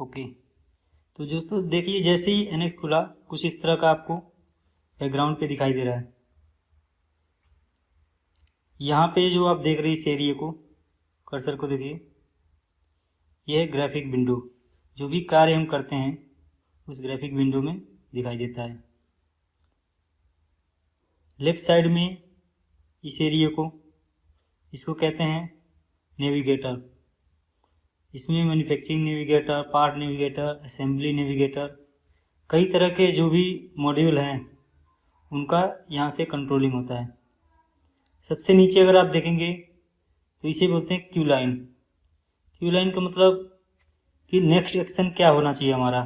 Okay. तो दोस्तों देखिए, जैसे ही NX खुला कुछ इस तरह का आपको बैकग्राउंड पे दिखाई दे रहा है। यहाँ पे जो आप देख रहे हैं इस एरिया को, कर्सर को देखिए, यह है ग्राफिक विंडो। जो भी कार्य हम करते हैं उस ग्राफिक विंडो में दिखाई देता है। लेफ्ट साइड में इस एरिया को, इसको कहते हैं नेविगेटर। इसमें manufacturing navigator, part navigator, assembly navigator, कई तरह के जो भी मॉड्यूल हैं उनका यहाँ से कंट्रोलिंग होता है। सबसे नीचे अगर आप देखेंगे तो इसे बोलते हैं क्यू लाइन। क्यू लाइन का मतलब कि नेक्स्ट एक्शन क्या होना चाहिए हमारा।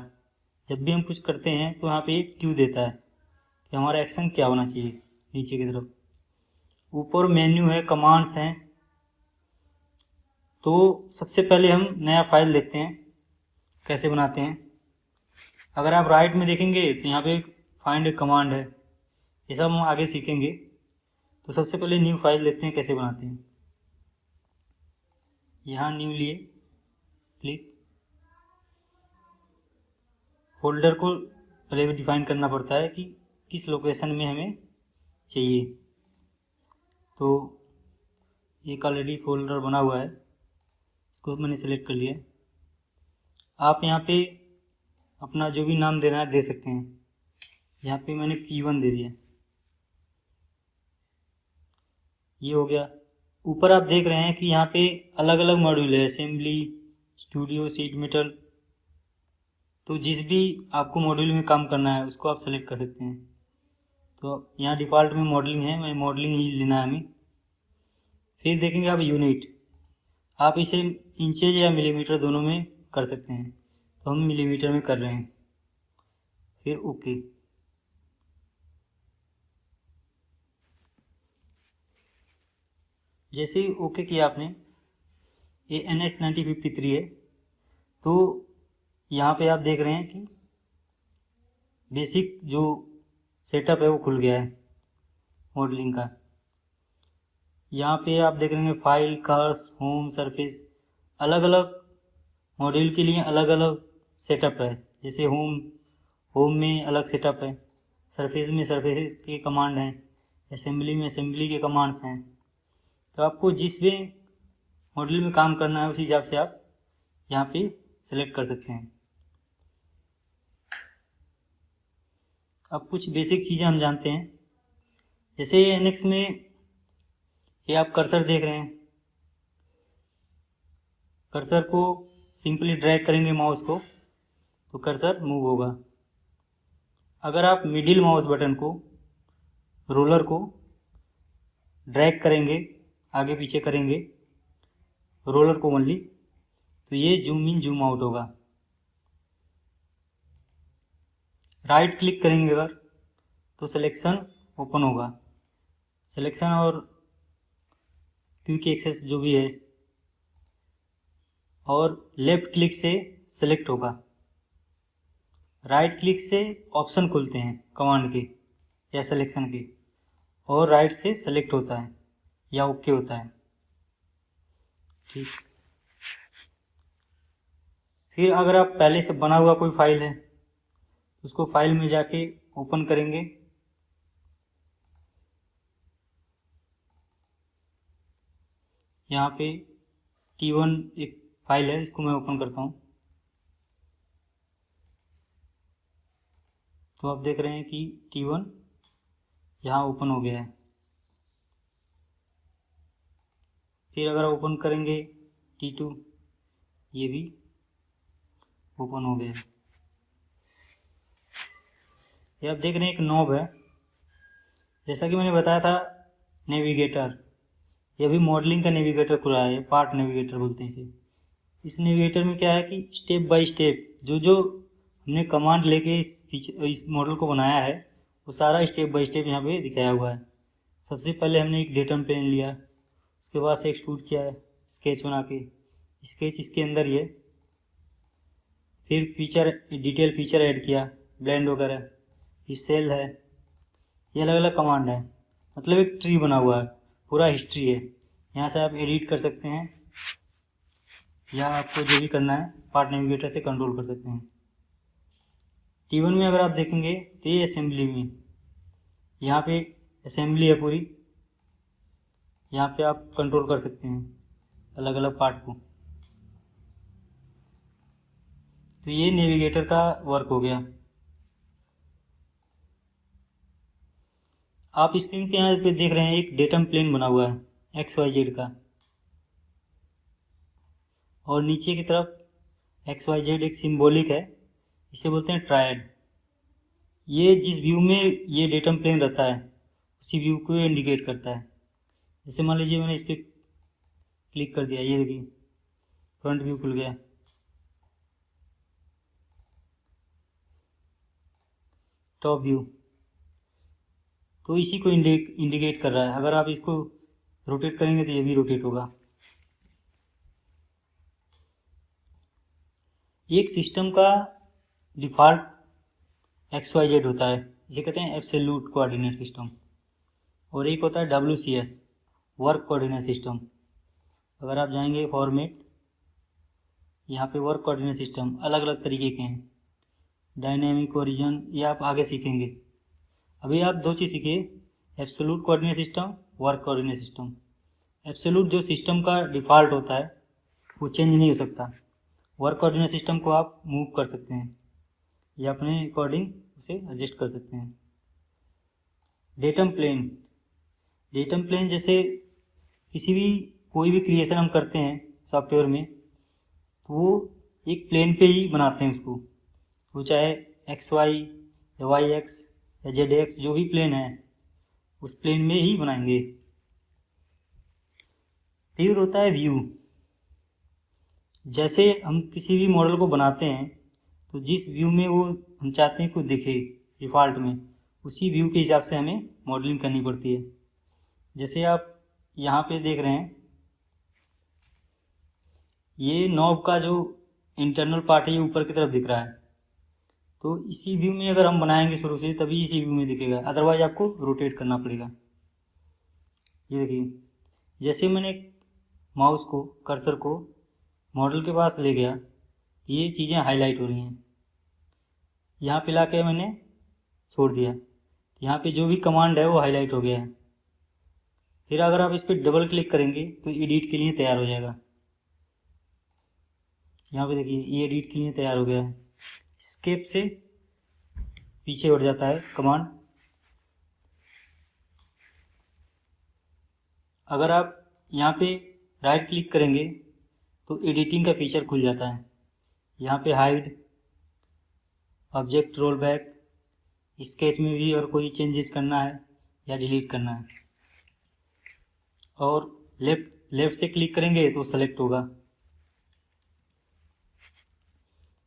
जब भी हम कुछ करते हैं तो यहाँ पे एक क्यू देता है कि हमारा एक्शन क्या होना चाहिए नीचे की तरफ। ऊपर मेन्यू है, कमांड्स हैं। तो सबसे पहले हम नया फाइल देखते हैं कैसे बनाते हैं। अगर आप राइट में देखेंगे तो यहाँ पे फाइंड ए कमांड है। ये सब हम आगे सीखेंगे। तो सबसे पहले न्यू फाइल देखते हैं कैसे बनाते हैं। यहाँ न्यू लिए क्लिक। फोल्डर को पहले डिफाइन करना पड़ता है कि किस लोकेशन में हमें चाहिए। तो एक ऑलरेडी फोल्डर बना हुआ है, इसको मैंने सेलेक्ट कर लिया। आप यहाँ पे अपना जो भी नाम देना है दे सकते हैं। यहाँ पे मैंने P1 दे दिया। ये हो गया। ऊपर आप देख रहे हैं कि यहाँ पे अलग अलग मॉड्यूल है, असेंबली, स्टूडियो, शीट मेटल। तो जिस भी आपको मॉड्यूल में काम करना है उसको आप सेलेक्ट कर सकते हैं। तो यहाँ डिफ़ॉल्ट में मॉडलिंग है, मैं मॉडलिंग ही लेना है हमें। फिर देखेंगे आप यूनिट, आप इसे इंचेज या मिलीमीटर दोनों में कर सकते हैं। तो हम मिलीमीटर में कर रहे हैं। फिर ओके। जैसे ही ओके किया आपने, ये NX 9053 है। तो यहाँ पे आप देख रहे हैं कि बेसिक जो सेटअप है वो खुल गया है मॉडलिंग का। यहाँ पे आप देख रहे हैं फाइल, कर्स, होम, सरफेस, अलग अलग मॉड्यूल के लिए अलग अलग सेटअप है। जैसे होम में अलग सेटअप है, सरफेस में सरफेस के कमांड हैं, असेंबली में असेंबली के कमांड्स हैं। तो आपको जिस भी मॉड्यूल में काम करना है उसी हिसाब से आप यहाँ पे सेलेक्ट कर सकते हैं। अब कुछ बेसिक चीज़ें हम जानते हैं। जैसे NX में ये आप कर्सर देख रहे हैं, कर्सर को सिंपली ड्रैग करेंगे माउस को तो कर्सर मूव होगा। अगर आप मिडिल माउस बटन को, रोलर को ड्रैग करेंगे, आगे पीछे करेंगे रोलर को ओनली, तो ये जूम इन जूम आउट होगा। राइट क्लिक करेंगे अगर तो सिलेक्शन ओपन होगा। सिलेक्शन और क्विक एक्सेस जो भी है, और लेफ्ट क्लिक से सेलेक्ट होगा। राइट क्लिक से ऑप्शन खुलते हैं कमांड के या सिलेक्शन के, और राइट से सेलेक्ट होता है या ओके होता है। ठीक। फिर अगर आप पहले से बना हुआ कोई फाइल है उसको फाइल में जाके ओपन करेंगे। यहाँ पे T1 एक फाइल है, इसको मैं ओपन करता हूँ। तो आप देख रहे हैं कि T1 यहाँ ओपन हो गया है। फिर अगर ओपन करेंगे T2, ये भी ओपन हो गया। ये आप देख रहे हैं एक नॉब है, जैसा कि मैंने बताया था नेविगेटर। ये भी मॉडलिंग का नेविगेटर खुला है, पार्ट नेविगेटर बोलते हैं इसे। इस नेविगेटर में क्या है कि स्टेप बाय स्टेप जो जो हमने कमांड लेके इस मॉडल को बनाया है वो सारा स्टेप बाय स्टेप यहाँ पे दिखाया हुआ है। सबसे पहले हमने एक डेटम प्लेन लिया, उसके बाद से एक्सट्रूड किया है स्केच बना के, स्केच इसके अंदर ही है। फिर फीचर, डिटेल फीचर ऐड किया, ब्लेंड वगैरह, ये सेल है, ये अलग अलग कमांड है। मतलब एक ट्री बना हुआ है, पूरा हिस्ट्री है। यहाँ से आप एडिट कर सकते हैं, या आपको जो भी करना है पार्ट नेविगेटर से कंट्रोल कर सकते हैं। T1 में अगर आप देखेंगे तो ये असेंबली में, यहाँ पे असेंबली है पूरी, यहाँ पे आप कंट्रोल कर सकते हैं अलग अलग पार्ट को। तो ये नेविगेटर का वर्क हो गया। आप स्क्रीन पे यहाँ पे देख रहे हैं एक डेटम प्लेन बना हुआ है XYZ का, और नीचे की तरफ XYZ एक सिंबॉलिक है, इसे बोलते हैं ट्रायड। ये जिस व्यू में ये डेटम प्लेन रहता है उसी व्यू को इंडिकेट करता है। जैसे मान लीजिए मैंने इस पर क्लिक कर दिया, ये देखिए फ्रंट व्यू खुल गया। टॉप व्यू तो इसी को इंडिकेट कर रहा है। अगर आप इसको रोटेट करेंगे तो ये भी रोटेट होगा। एक सिस्टम का डिफ़ॉल्ट XYZ होता है, इसे कहते हैं एब्सोल्यूट कोऑर्डिनेट सिस्टम, और एक होता है WCS वर्क कोऑर्डिनेट सिस्टम। अगर आप जाएंगे फॉर्मेट, यहाँ पे वर्क कोऑर्डिनेट सिस्टम अलग अलग तरीके के हैं, डायनेमिक, ओरिजिन, ये आप आगे सीखेंगे। अभी आप दो चीज़ सीखे, absolute coordinate system, work coordinate system. Absolute जो सिस्टम का डिफ़ॉल्ट होता है वो चेंज नहीं हो सकता। वर्क कोऑर्डिनेट सिस्टम को आप मूव कर सकते हैं या अपने अकॉर्डिंग उसे एडजस्ट कर सकते हैं। डेटम प्लेन, डेटम प्लेन जैसे किसी भी कोई भी क्रिएशन हम करते हैं सॉफ्टवेयर में तो वो एक प्लेन पे ही बनाते हैं उसको, वो चाहे XY या YX या ZX जो भी प्लेन है उस प्लेन में ही बनाएंगे। फिर होता है व्यू। जैसे हम किसी भी मॉडल को बनाते हैं तो जिस व्यू में वो हम चाहते हैं कुछ दिखे डिफ़ॉल्ट में, उसी व्यू के हिसाब से हमें मॉडलिंग करनी पड़ती है। जैसे आप यहाँ पे देख रहे हैं ये नॉब का जो इंटरनल पार्ट है ये ऊपर की तरफ दिख रहा है, तो इसी व्यू में अगर हम बनाएंगे शुरू से तभी इसी व्यू में दिखेगा, अदरवाइज आपको रोटेट करना पड़ेगा। ये देखिए जैसे मैंने माउस को, कर्सर को मॉडल के पास ले गया, ये चीज़ें हाईलाइट हो रही हैं। यहाँ पे ला के मैंने छोड़ दिया, यहाँ पे जो भी कमांड है वो हाईलाइट हो गया है। फिर अगर आप इस पर डबल क्लिक करेंगे तो एडिट के लिए तैयार हो जाएगा। यहाँ पे देखिए ये एडिट के लिए तैयार हो गया है। स्केप से पीछे उठ जाता है कमांड। अगर आप यहाँ पे राइट क्लिक करेंगे तो एडिटिंग का फीचर खुल जाता है। यहाँ पे hide, object roll back, sketch में भी और कोई चेंजेस करना है या डिलीट करना है, और लेफ्ट से क्लिक करेंगे तो सेलेक्ट होगा।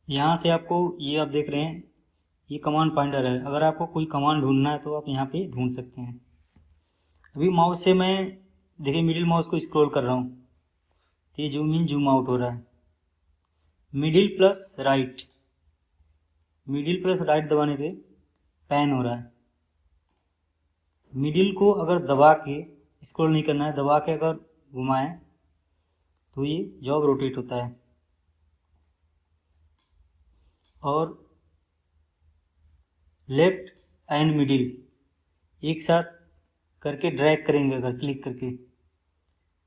यहाँ से आपको ये आप देख रहे हैं ये कमांड फाइंडर है, अगर आपको कोई कमांड ढूंढना है तो आप यहाँ पे ढूंढ सकते हैं। अभी माउस से मैं देखिए मिडिल माउस को स्क्रॉल कर रहा हूँ तो ये जूम इन जूम आउट हो रहा है। Middle plus right, middle plus right दबाने पे पैन हो रहा है। मिडिल को अगर दबा के स्क्रॉल नहीं करना है, दबा के अगर घुमाएं तो ये जॉब रोटेट होता है। और लेफ्ट एंड मिडिल एक साथ करके ड्रैग करेंगे अगर क्लिक करके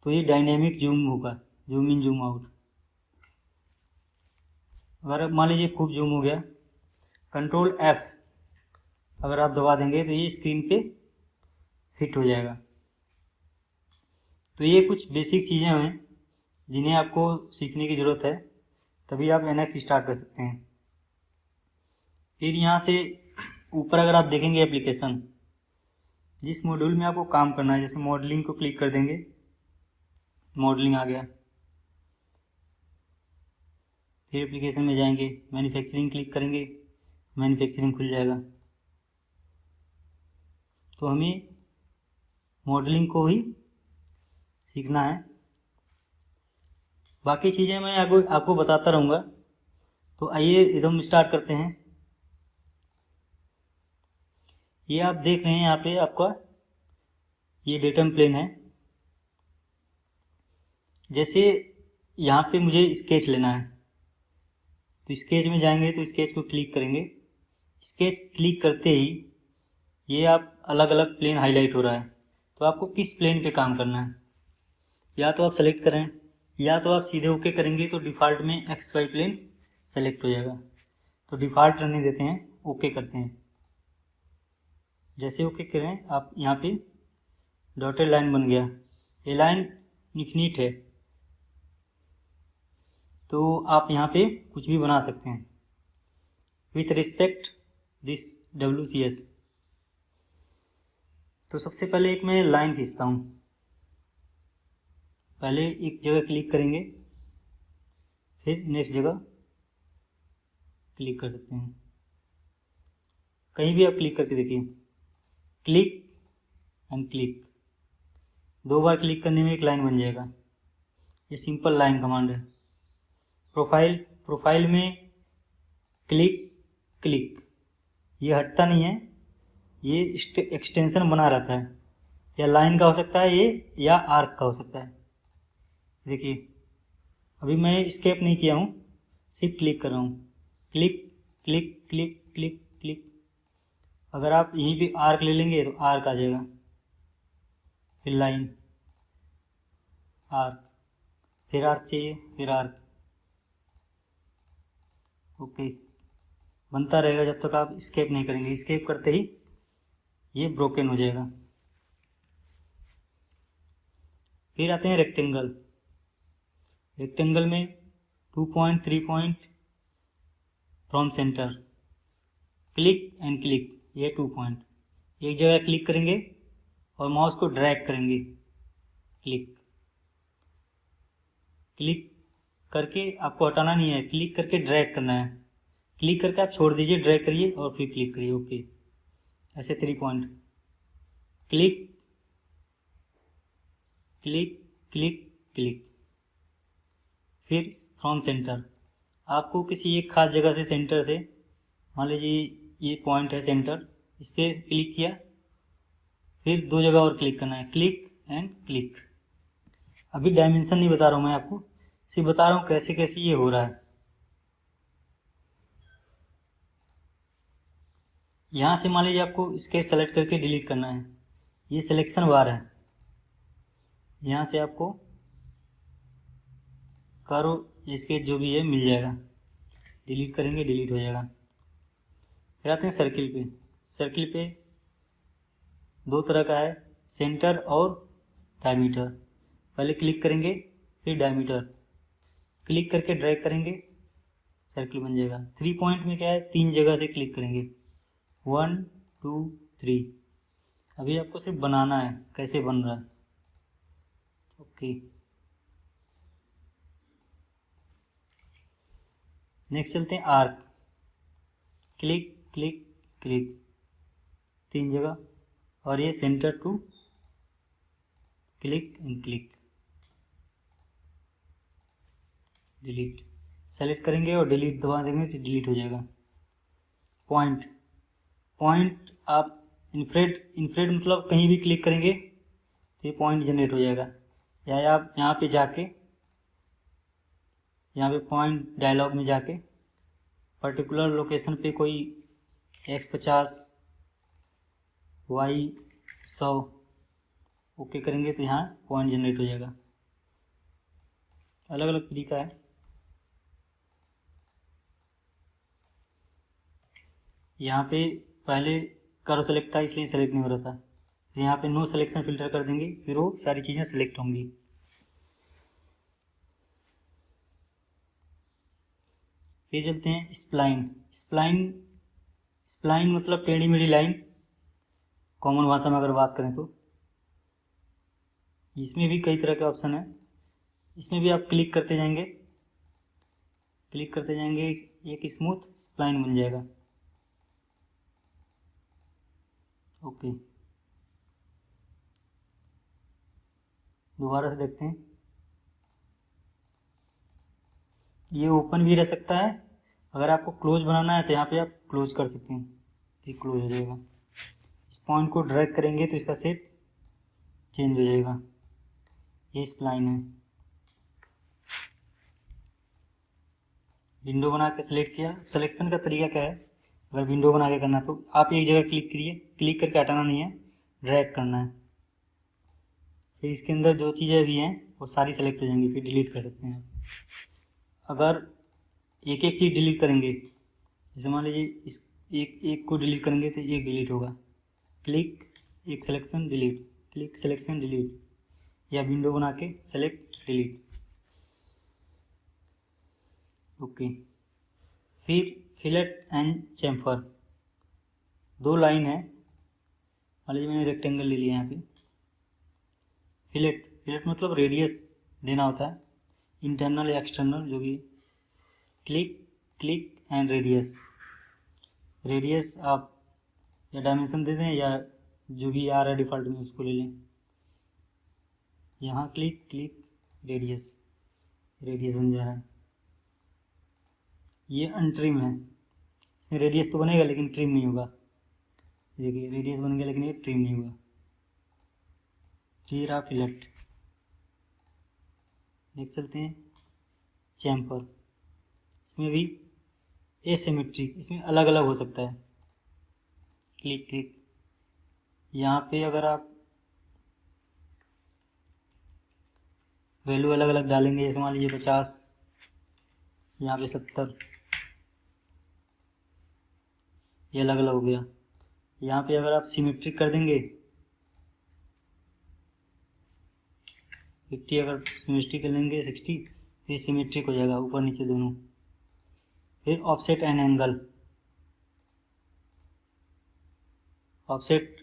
तो ये डायनेमिक जूम होगा, जूम इन जूम आउट। अगर मान लीजिए खूब जूम हो गया, कंट्रोल F अगर आप दबा देंगे तो ये स्क्रीन पे फिट हो जाएगा। तो ये कुछ बेसिक चीज़ें हैं जिन्हें आपको सीखने की ज़रूरत है, तभी आप NX स्टार्ट कर सकते हैं। फिर यहाँ से ऊपर अगर आप देखेंगे एप्लीकेशन, जिस मॉड्यूल में आपको काम करना है, जैसे मॉडलिंग को क्लिक कर देंगे, मॉडलिंग आ गया। फिर एप्लीकेशन में जाएंगे, मैन्युफैक्चरिंग क्लिक करेंगे, मैन्युफैक्चरिंग खुल जाएगा। तो हमें मॉडलिंग को ही सीखना है, बाकी चीज़ें मैं आपको बताता रहूँगा। तो आइए एकदम स्टार्ट करते हैं। ये आप देख रहे हैं यहाँ पे आपका ये डेटम प्लेन है। जैसे यहाँ पे मुझे स्केच लेना है, तो स्केच में जाएंगे तो स्केच को क्लिक करेंगे। स्केच क्लिक करते ही ये आप अलग अलग प्लेन हाईलाइट हो रहा है। तो आपको किस प्लेन पे काम करना है, या तो आप सेलेक्ट करें या तो आप सीधे ओके करेंगे तो डिफ़ॉल्ट में एक्स वाई प्लेन सेलेक्ट हो जाएगा। तो डिफ़ॉल्ट रहने देते हैं, ओके करते हैं। जैसे ओके करें आप यहाँ पे डॉटेड लाइन बन गया। ये लाइन इन्फिनिट है, तो आप यहाँ पे कुछ भी बना सकते हैं विथ रिस्पेक्ट दिस WCS। तो सबसे पहले एक मैं लाइन खींचता हूँ। पहले एक जगह क्लिक करेंगे, फिर नेक्स्ट जगह क्लिक कर सकते हैं। कहीं भी आप क्लिक करके देखिए, click and click, 2 bar click करने में एक लाइन बन जाएगा। ये सिंपल लाइन कमांड है। प्रोफाइल में क्लिक क्लिक, ये हटता नहीं है, ये एक्सटेंशन बना रहता है। या लाइन का हो सकता है ये, या आर्क का हो सकता है। देखिए अभी मैं स्केप नहीं किया हूँ, सिर्फ क्लिक कर रहा हूँ। Click click click click click. अगर आप यहीं पे आर्क ले लेंगे तो आर्क आ जाएगा, फिर लाइन, आर्क, फिर आर्क चाहिए, फिर आर्क। ओके, बनता रहेगा जब तक आप स्केप नहीं करेंगे। स्केप करते ही ये ब्रोकन हो जाएगा। फिर आते हैं रेक्टेंगल। रेक्टेंगल में 2 point 3 point from centre, click and click. ये 2 पॉइंट एक जगह क्लिक करेंगे और माउस को ड्रैग करेंगे, क्लिक क्लिक करके आपको हटाना नहीं है, क्लिक करके ड्रैग करना है। क्लिक करके आप छोड़ दीजिए, ड्रैग करिए और फिर क्लिक करिए। ओके, ऐसे 3 point, click click click click. फिर फ्रॉम सेंटर, आपको किसी एक खास जगह से, सेंटर से, मान लीजिए ये पॉइंट है सेंटर, इस पर क्लिक किया, फिर 2 जगह और क्लिक करना है, क्लिक एंड क्लिक। अभी डायमेंशन नहीं बता रहा हूँ मैं आपको, सिर्फ बता रहा हूँ कैसे कैसे ये हो रहा है। यहाँ से मान लीजिए आपको स्केच सेलेक्ट करके डिलीट करना है, ये सिलेक्शन बार है। यहाँ से आपको करो स्केच जो भी है मिल जाएगा, डिलीट करेंगे डिलीट हो जाएगा। फिर आते हैं सर्किल पे। सर्किल पे 2 तरह का है, सेंटर और डायमीटर। पहले क्लिक करेंगे, फिर डायमीटर, क्लिक करके ड्रैग करेंगे, सर्किल बन जाएगा। 3 पॉइंट में क्या है, 3 जगह से क्लिक करेंगे, 1 2 3। अभी आपको सिर्फ बनाना है कैसे बन रहा है। ओके, नेक्स्ट चलते हैं आर्क। क्लिक क्लिक क्लिक, 3 जगह, और ये centre two, click and click, delete. Select करेंगे और डिलीट दबा देंगे तो डिलीट हो जाएगा। पॉइंट आप इन्फ्रेड मतलब कहीं भी क्लिक करेंगे तो ये पॉइंट जनरेट हो जाएगा। या आप यहाँ पे जाके, यहाँ पे पॉइंट डायलॉग में जाके पर्टिकुलर लोकेशन पे कोई X50 Y 100 ओके करेंगे तो यहाँ पॉइंट जनरेट हो जाएगा। अलग अलग तरीका है। यहाँ पे पहले कर्व सेलेक्ट था इसलिए सेलेक्ट नहीं हो रहा था, तो यहाँ पे नो सिलेक्शन फिल्टर कर देंगे, फिर वो सारी चीज़ें सेलेक्ट होंगी। फिर चलते हैं स्प्लाइन। स्प्लाइन मतलब टेढ़ी मेढ़ी लाइन, कॉमन भाषा में अगर बात करें तो। इसमें भी कई तरह के ऑप्शन है, इसमें भी आप क्लिक करते जाएंगे एक स्मूथ स्प्लाइन बन जाएगा। ओके, दोबारा से देखते हैं। ये ओपन भी रह सकता है, अगर आपको क्लोज बनाना है तो यहाँ पे आप क्लोज कर सकते हैं, ये क्लोज हो जाएगा। इस पॉइंट को ड्रैग करेंगे तो इसका शेप चेंज हो जाएगा। ये स्प्लाइन है। विंडो बना के सेलेक्ट किया। सिलेक्शन का तरीका क्या है, अगर विंडो बना के करना तो आप एक जगह क्लिक करिए, क्लिक करके हटाना नहीं है, ड्रैग करना है। फिर इसके अंदर जो चीज़ें भी हैं वो सारी सेलेक्ट हो जाएंगी, फिर डिलीट कर सकते हैं आप। अगर एक एक चीज़ डिलीट करेंगे, जैसे मान लीजिए इस एक एक को डिलीट करेंगे तो एक डिलीट होगा, क्लिक एक selection delete, click selection delete, या विंडो बना के सेलेक्ट डिलीट। ओके, फिर फिलेट एंड चैम्फर, दो लाइन है, मान लीजिए मैंने रेक्टेंगल ले लिया यहाँ पे। फिलेट मतलब रेडियस देना होता है, इंटरनल या एक्सटर्नल जो भी। क्लिक एंड रेडियस आप या डायमेंशन दे दें या जो भी आ रहा है डिफ़ॉल्ट में उसको ले लें। यहाँ क्लिक रेडियस बन जा रहा है। ये अनट्रिम है, इसमें रेडियस तो बनेगा लेकिन ट्रिम नहीं होगा। देखिए रेडियस बन गया लेकिन ये ट्रिम नहीं हुआ। फिर आप फिलेट, नेक्स्ट चलते हैं चैम्फर। इसमें भी एसिमेट्रिक, इसमें अलग अलग हो सकता है। क्लिक यहाँ पे अगर आप वैल्यू अलग अलग डालेंगे, जैसे मान लीजिए 50, यहाँ पे 70, ये अलग अलग हो गया। यहाँ पे अगर आप सिमेट्रिक कर देंगे 50, अगर सिमेट्रिक कर लेंगे 60, फिर सिमेट्रिक हो जाएगा ऊपर नीचे दोनों। फिर ऑफसेट एंड एंगल, ऑफसेट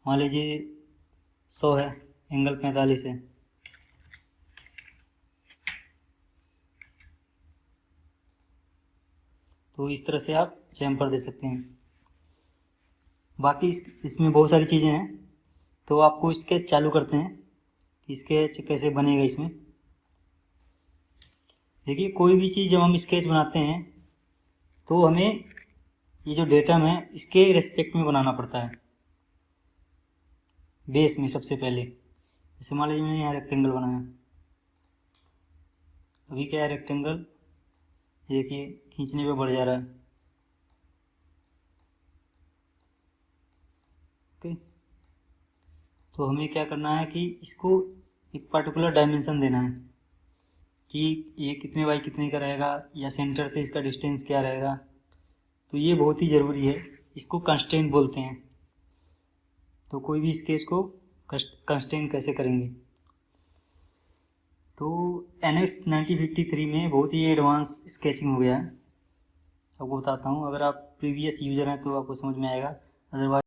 मान लीजिए 100 है, एंगल 45 है। तो इस तरह से आप चैम्फर दे सकते हैं। बाकी इसमें बहुत सारी चीज़ें हैं, तो आपको स्केच चालू करते हैं। स्केच कैसे बनेगा इसमें, देखिए कोई भी चीज़ जब हम स्केच बनाते हैं तो हमें ये जो डेटम है इसके रेस्पेक्ट में बनाना पड़ता है, बेस में सबसे पहले। जैसे मान लीजिए मैंने यहाँ रेक्टेंगल बनाया, अभी क्या है रेक्टेंगल, देखिए खींचने पे बढ़ जा रहा है। ओके, तो हमें क्या करना है कि इसको एक पर्टिकुलर डायमेंशन देना है कि ये कितने बाई कितने का रहेगा, या सेंटर से इसका डिस्टेंस क्या रहेगा। तो ये बहुत ही ज़रूरी है, इसको कंस्ट्रेंट बोलते हैं। तो कोई भी स्केच को कंस्ट्रेंट कैसे करेंगे, तो NX 9053 में बहुत ही एडवांस स्केचिंग हो गया है। आपको बताता हूँ, अगर आप प्रीवियस यूज़र हैं तो आपको समझ में आएगा, अदरवाइज